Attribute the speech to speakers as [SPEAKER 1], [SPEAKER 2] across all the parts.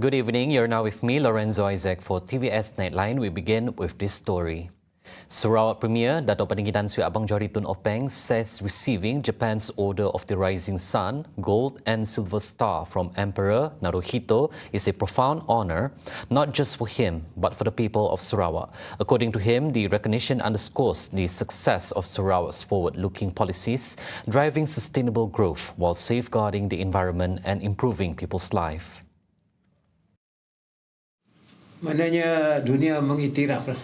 [SPEAKER 1] Good evening. You're now with me, Lorenzo Isaac, for TVS Nightline. We begin with this story. Sarawak Premier Dato' Patinggi Tan Sri Abang Johari Tun Openg says receiving Japan's Order of the Rising Sun, Gold and Silver Star from Emperor Naruhito is a profound honor, not just for him, but for the people of Sarawak. According to him, the recognition underscores the success of Sarawak's forward-looking policies, driving sustainable growth while safeguarding the environment and improving people's life.
[SPEAKER 2] Maknanya dunia mengiktiraflah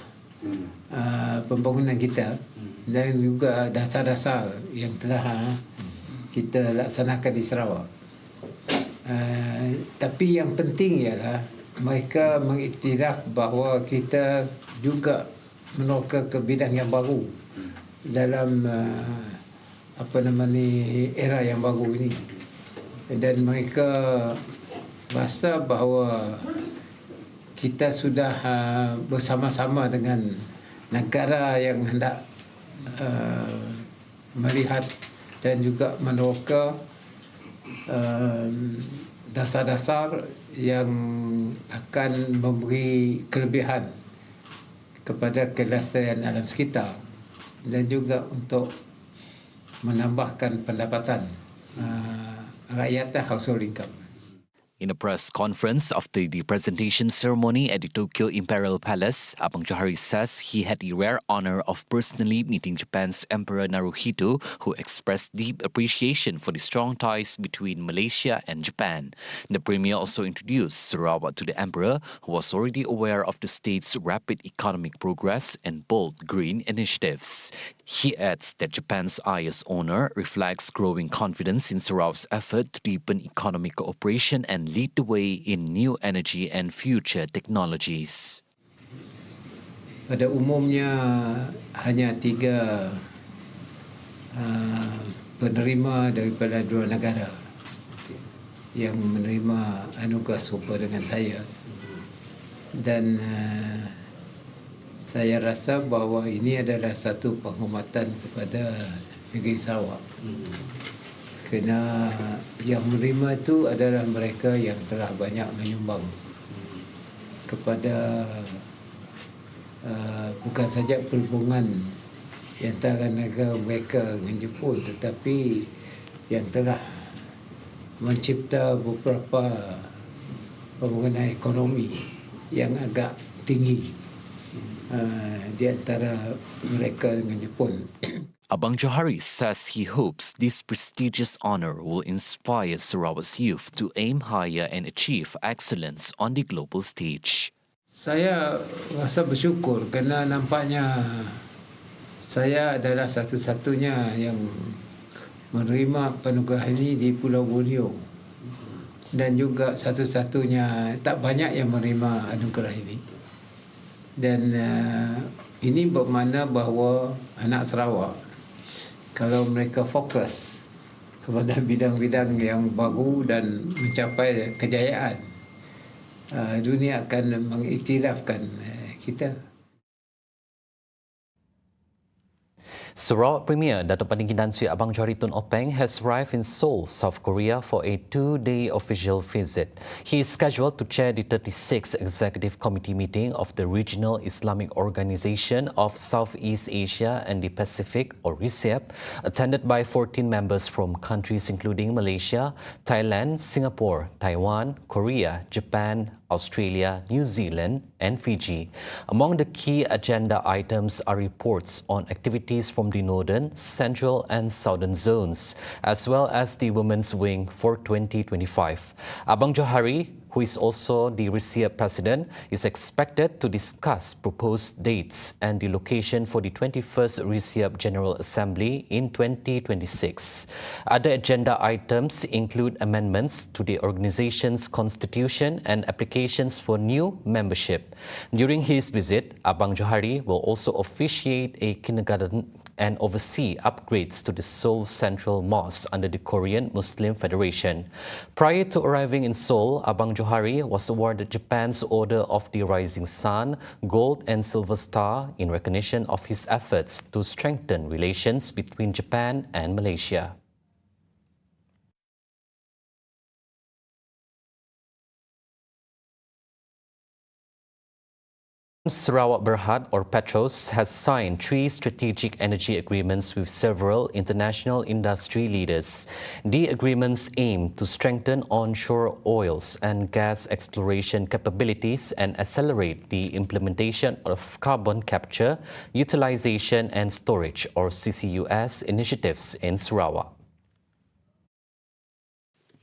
[SPEAKER 2] pembangunan kita dan juga dasar-dasar yang telah kita laksanakan di Sarawak. Tapi yang penting ialah mereka mengiktiraf bahawa kita juga meroka ke bidang yang baru dalam era yang baru ini, dan mereka rasa bahawa kita sudah bersama-sama dengan negara yang hendak melihat dan juga meneroka dasar-dasar yang akan memberi kelebihan kepada kelestarian alam sekitar dan juga untuk menambahkan pendapatan rakyat dan household income.
[SPEAKER 1] In a press conference after the presentation ceremony at the Tokyo Imperial Palace, Abang Johari says he had the rare honor of personally meeting Japan's Emperor Naruhito, who expressed deep appreciation for the strong ties between Malaysia and Japan. The Premier also introduced Sarawak to the Emperor, who was already aware of the state's rapid economic progress and bold green initiatives. He adds that Japan's highest honor reflects growing confidence in Sarawak's effort to deepen economic cooperation and lead the way in new energy and future technologies.
[SPEAKER 2] Pada umumnya hanya 3 penerima daripada 2 negara yang menerima anugerah serupa dengan saya, dan saya rasa bahawa ini adalah satu penghormatan kepada negeri Sarawak. Kerana yang menerima itu adalah mereka yang telah banyak menyumbang kepada bukan saja perhubungan antara negara mereka dengan Jepun, tetapi yang telah mencipta beberapa pembangunan ekonomi yang agak tinggi di antara mereka dengan Jepun.
[SPEAKER 1] Abang Johari says he hopes this prestigious honor will inspire Sarawak's youth to aim higher and achieve excellence on the global stage.
[SPEAKER 2] Saya rasa bersyukur kerana nampaknya saya adalah satu-satunya yang menerima penugerahan ini di Pulau Borneo, dan juga satu-satunya, tak banyak yang menerima anugerah ini. Dan ini bermakna bahawa anak Sarawak, kalau mereka fokus kepada bidang-bidang yang baru dan mencapai kejayaan, dunia akan mengiktirafkan kita.
[SPEAKER 1] Sarawak Premier Dato' Patinggi Tan Sri Abang Johari Tun Openg has arrived in Seoul, South Korea for a 2-day official visit. He is scheduled to chair the 36th Executive Committee meeting of the Regional Islamic Organization of Southeast Asia and the Pacific, or RICEP, attended by 14 members from countries including Malaysia, Thailand, Singapore, Taiwan, Korea, Japan, Australia, New Zealand, and Fiji. Among the key agenda items are reports on activities from the Northern, Central, and Southern zones, as well as the Women's Wing for 2025. Abang Johari, who is also the RICEP president, is expected to discuss proposed dates and the location for the 21st RICEP General Assembly in 2026. Other agenda items include amendments to the organization's constitution and applications for new membership. During his visit, Abang Johari will also officiate a kindergarten and oversee upgrades to the Seoul Central Mosque under the Korean Muslim Federation. Prior to arriving in Seoul, Abang Johari was awarded Japan's Order of the Rising Sun, Gold and Silver Star in recognition of his efforts to strengthen relations between Japan and Malaysia. Sarawak Berhad, or Petros, has signed 3 strategic energy agreements with several international industry leaders. The agreements aim to strengthen onshore oils and gas exploration capabilities and accelerate the implementation of carbon capture, utilization and storage, or CCUS, initiatives in Sarawak.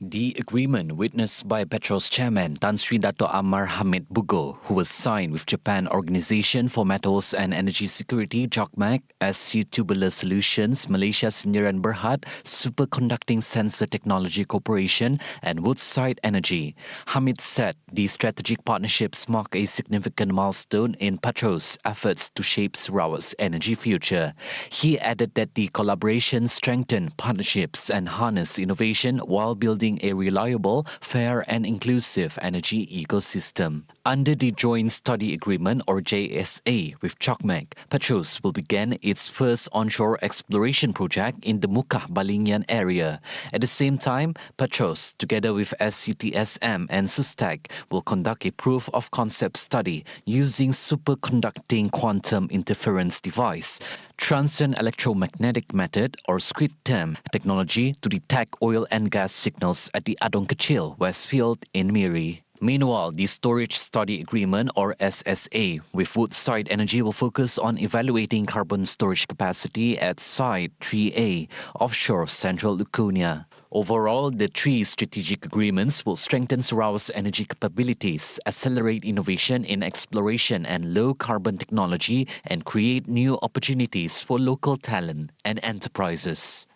[SPEAKER 1] The agreement, witnessed by Petros chairman Tan Sri Dato' Amar Hamid Bugo, who was signed with Japan Organisation for Metals and Energy Security (JOGMEC), SC Tubular Solutions, Malaysia Sendirian Berhad, Superconducting Sensor Technology Corporation, and Woodside Energy. Hamid said these strategic partnerships mark a significant milestone in Petros' efforts to shape Sarawak's energy future. He added that the collaboration strengthen partnerships and harness innovation while building a reliable, fair and inclusive energy ecosystem. Under the Joint Study Agreement, or JSA, with JOGMEC, Petros will begin its first onshore exploration project in the Mukah Balingian area. At the same time, Petros, together with SCTSM and SUSTEC, will conduct a proof of concept study using superconducting quantum interference device, transient electromagnetic method, or SQUID-TEM technology to detect oil and gas signals at the Adong Kecil West Field in Miri. Meanwhile, the Storage Study Agreement, or SSA, with Woodside Energy will focus on evaluating carbon storage capacity at Site 3A, offshore central Luconia. Overall, the 3 strategic agreements will strengthen Sarawak's energy capabilities, accelerate innovation in exploration and low-carbon technology, and create new opportunities for local talent and enterprises.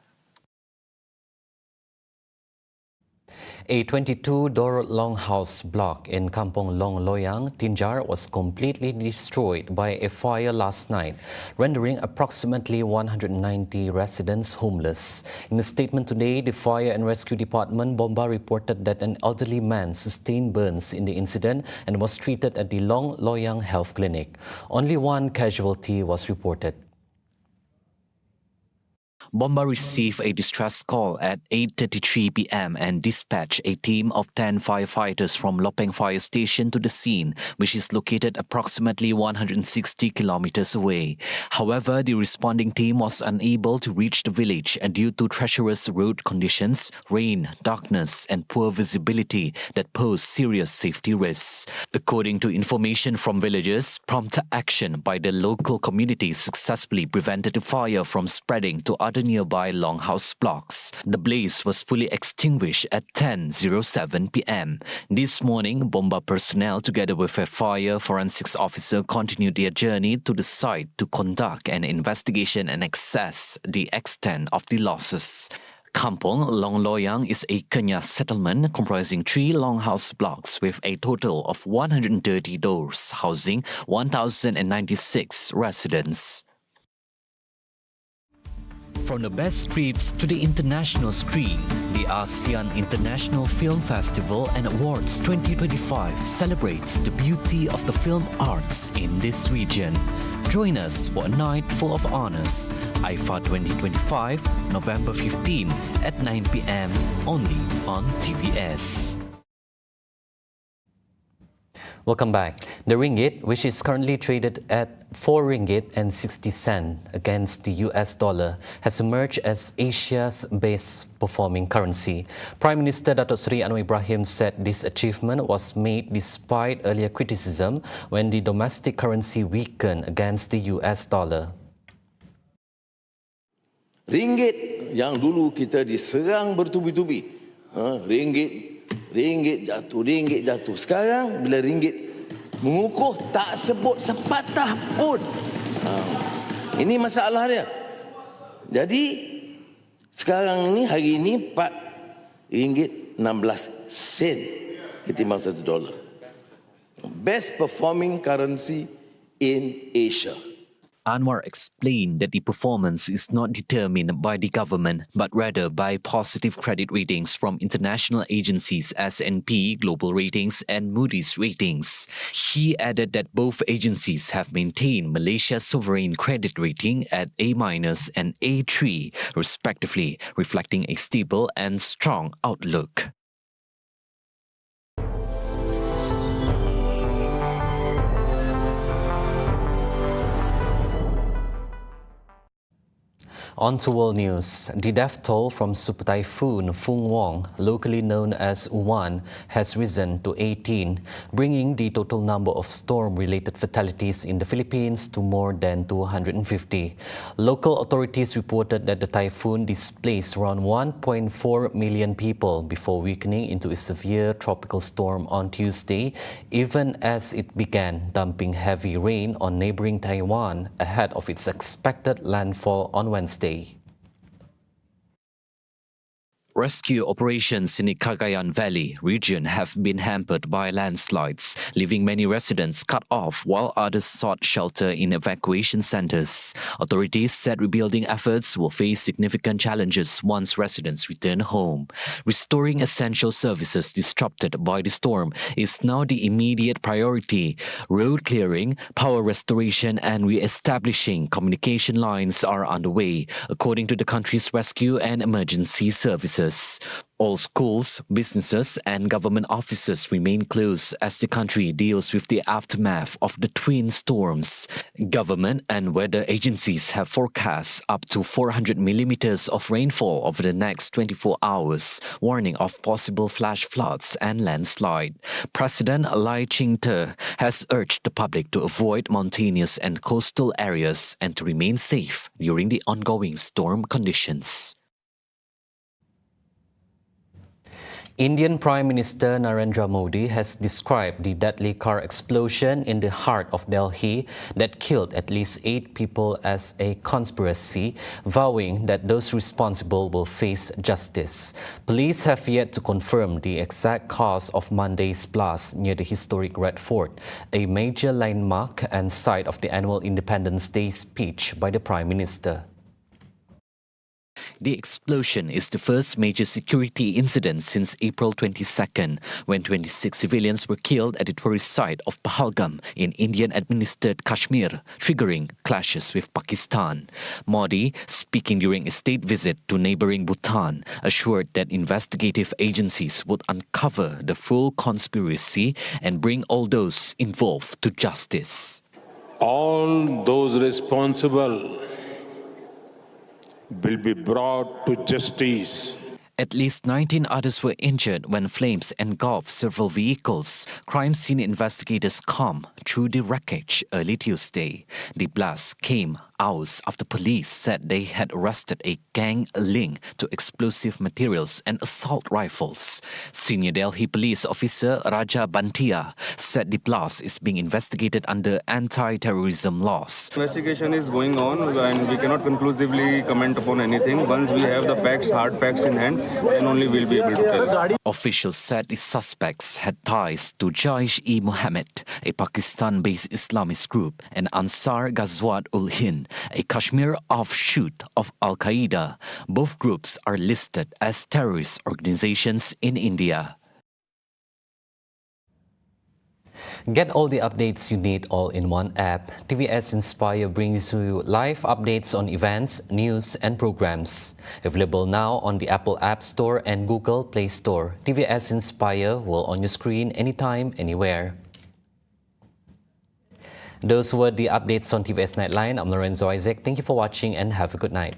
[SPEAKER 1] A 22-door longhouse block in Kampong Long Loyang, Tinjar, was completely destroyed by a fire last night, rendering approximately 190 residents homeless. In a statement today, the Fire and Rescue Department Bomba reported that an elderly man sustained burns in the incident and was treated at the Long Loyang Health Clinic. Only 1 casualty was reported. Bomba received a distress call at 8:33 p.m. and dispatched a team of 10 firefighters from Lopeng Fire Station to the scene, which is located approximately 160 kilometers away. However, the responding team was unable to reach the village due to treacherous road conditions, rain, darkness, and poor visibility that pose serious safety risks. According to information from villagers, prompt action by the local community successfully prevented the fire from spreading to other nearby longhouse blocks. The blaze was fully extinguished at 10:07 p.m. This morning, Bomba personnel, together with a fire forensics officer, continued their journey to the site to conduct an investigation and assess the extent of the losses. Kampong Long Loyang is a Kenyah settlement comprising 3 longhouse blocks with a total of 130 doors, housing 1,096 residents. From the best scripts to the international screen, the ASEAN International Film Festival and Awards 2025 celebrates the beauty of the film arts in this region. Join us for a night full of honors. IFA 2025, November 15 at 9 p.m. only on TVS. Welcome back. The ringgit, which is currently traded at 4 ringgit and 60 cents against the US dollar, has emerged as Asia's best performing currency. Prime Minister Dato' Sri Anwar Ibrahim said this achievement was made despite earlier criticism when the domestic currency weakened against the US dollar.
[SPEAKER 3] Ringgit yang dulu kita diserang bertubi-tubi, ringgit jatuh. Sekarang bila ringgit mengukuh, tak sebut sepatah pun. Ini masalah dia. Jadi sekarang ni, hari ini 4 ringgit 16 sen ketimbang $1. Best performing currency in Asia.
[SPEAKER 1] Anwar explained that the performance is not determined by the government, but rather by positive credit ratings from international agencies S&P Global Ratings and Moody's Ratings. He added that both agencies have maintained Malaysia's sovereign credit rating at A- and A3, respectively, reflecting a stable and strong outlook. On to world news. The death toll from Super Typhoon FUNG-WONG, locally known as UWAN, has risen to 18, bringing the total number of storm-related fatalities in the Philippines to more than 250. Local authorities reported that the typhoon displaced around 1.4 million people before weakening into a severe tropical storm on Tuesday, even as it began dumping heavy rain on neighboring Taiwan ahead of its expected landfall on Wednesday. Rescue operations in the Cagayan Valley region have been hampered by landslides, leaving many residents cut off while others sought shelter in evacuation centers. Authorities said rebuilding efforts will face significant challenges once residents return home. Restoring essential services disrupted by the storm is now the immediate priority. Road clearing, power restoration, and re-establishing communication lines are underway, according to the country's rescue and emergency services. All schools, businesses, and government offices remain closed as the country deals with the aftermath of the twin storms. Government and weather agencies have forecast up to 400 millimeters of rainfall over the next 24 hours, warning of possible flash floods and landslide. President Lai Ching-te has urged the public to avoid mountainous and coastal areas and to remain safe during the ongoing storm conditions. Indian Prime Minister Narendra Modi has described the deadly car explosion in the heart of Delhi that killed at least 8 people as a conspiracy, vowing that those responsible will face justice. Police have yet to confirm the exact cause of Monday's blast near the historic Red Fort, a major landmark and site of the annual Independence Day speech by the Prime Minister. The explosion is the first major security incident since April 22nd, when 26 civilians were killed at the tourist site of Pahalgam in Indian-administered Kashmir, triggering clashes with Pakistan. Modi, speaking during a state visit to neighboring Bhutan, assured that investigative agencies would uncover the full conspiracy and bring all those involved to justice.
[SPEAKER 4] All those responsible will be brought to justice.
[SPEAKER 1] At least 19 others were injured when flames engulfed several vehicles. Crime scene investigators combed through the wreckage early Tuesday. The blast came hours after police said they had arrested a gang linked to explosive materials and assault rifles. Senior Delhi police officer Raja Bantia said the blast is being investigated under anti-terrorism laws.
[SPEAKER 5] Investigation is going on and we cannot conclusively comment upon anything. Once we have the facts, hard facts in hand, then only we'll be able to tell.
[SPEAKER 1] Officials said the suspects had ties to Jaish-e-Mohammed, a Pakistan-based Islamist group, and Ansar Ghazwat-ul-Hind, a Kashmir offshoot of Al-Qaeda. Both groups are listed as terrorist organizations in India. Get all the updates you need all in one app. TVS Inspire brings you live updates on events, news, and programs. Available now on the Apple App Store and Google Play Store. TVS Inspire will on your screen anytime, anywhere. Those were the updates on TVS Nightline. I'm Lorenzo Isaac. Thank you for watching and have a good night.